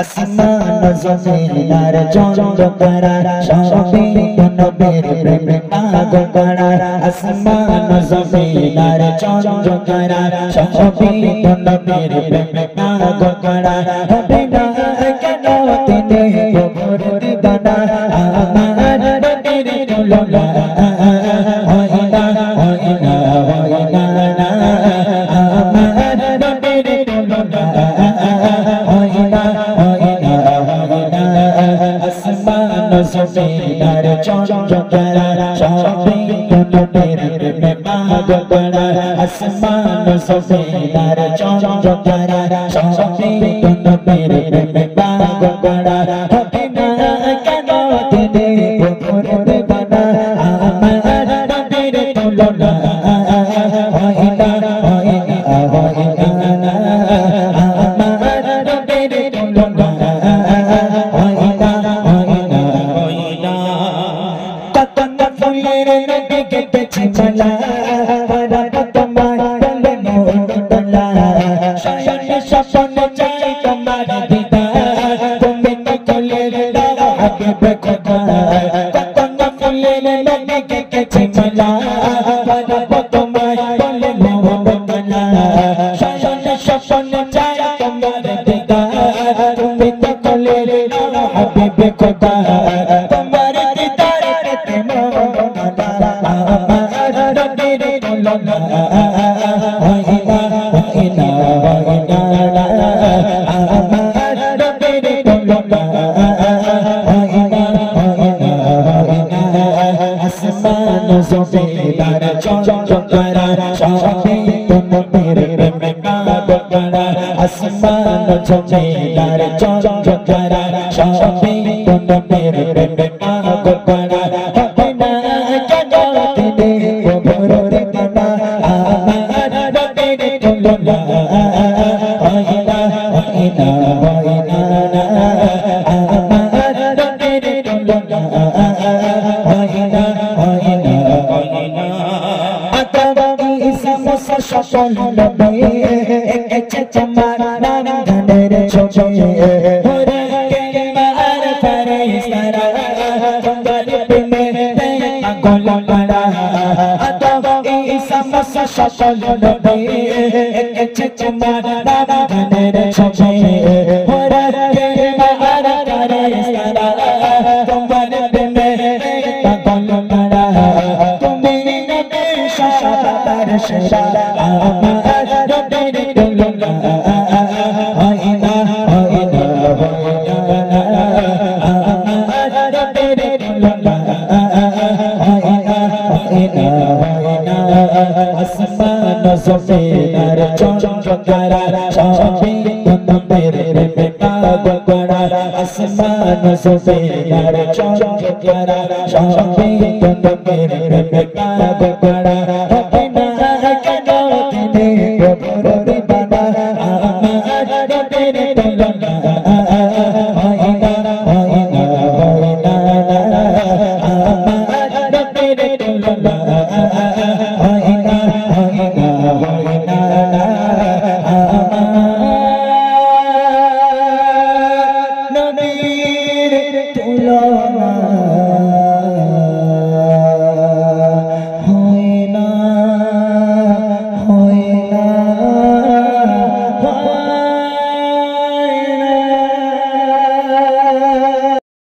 আসমান জমিন আর চন্দ্রতারা সবই নবীর প্রেমে পাগল করা আসমান জমিন আর চন্দ্রতারা সবই নবীর প্রেমে পাগল করা হবে না কেন তিনি প্রভুর দিদানা আমার নবীর তুলনা হয় না হয় না হয় না আমার নবীর তুলনা হয় না আসমান জমিন আর চন্দ্রতারা সবই নবীর প্রেমে পাগল করা আসমান জমিন আর চন্দ্রতারা সবই নবীর প্রেমে পাগল করা হবে না কেন তিনি প্রভুর দিদানা আমার নবীর তুলনা হয় না হয় না হয় না আমার নবীর তুলনা মালা তোমার বলে মোলা শয়নে স্বপ্নে চাই তোমার দিদার তুমি তো কোলের দাও হাবিব খোদা কত না ফুলের নবীকে কেছে মালা তোমার বলে মোলা শয়নে স্বপ্নে চাই তোমার দিদার তুমি তো কোলের দাও হাবিব খোদা তোমার দিদার পেতে মোলা আসমান জমিন আর চন্দ্রতারা সবই নবীর প্রেমে পাগল করা আসমান জমিন আর চন্দ্রতারা সবই নবীর প্রেমে পাগল করা হবে না কেন তিনি প্রভুর দিদানা আমার নবীর তুলনা হয় না হয় না হয় না আমার নবীর তুলনা হয় না হয় না হয় না আতাবাকি ইসমসা সকল নবী একে তোমার নাম গানের ছবি হরে কেলিমা আর ফেরেশতারা তোমার প্রেমে পাগল করা আতাবাকি ইসমসা সকল নবী একে তোমার নাম গানের ছবি হরে কেলিমা আর ফেরেশতারা তোমার প্রেমে পাগল করা তুমি নবী শাশাতার সেরা আমার নবীর তুলনা হয় না হয় না হয় না আমার নবীর তুলনা হয় না হয় না হয় না আসমান জমিন আর চন্দ্রতারা সবই নবীর প্রেমে পাগল করা আসমান জমিন আর চন্দ্রতারা সবই নবীর প্রেমে পাগল করা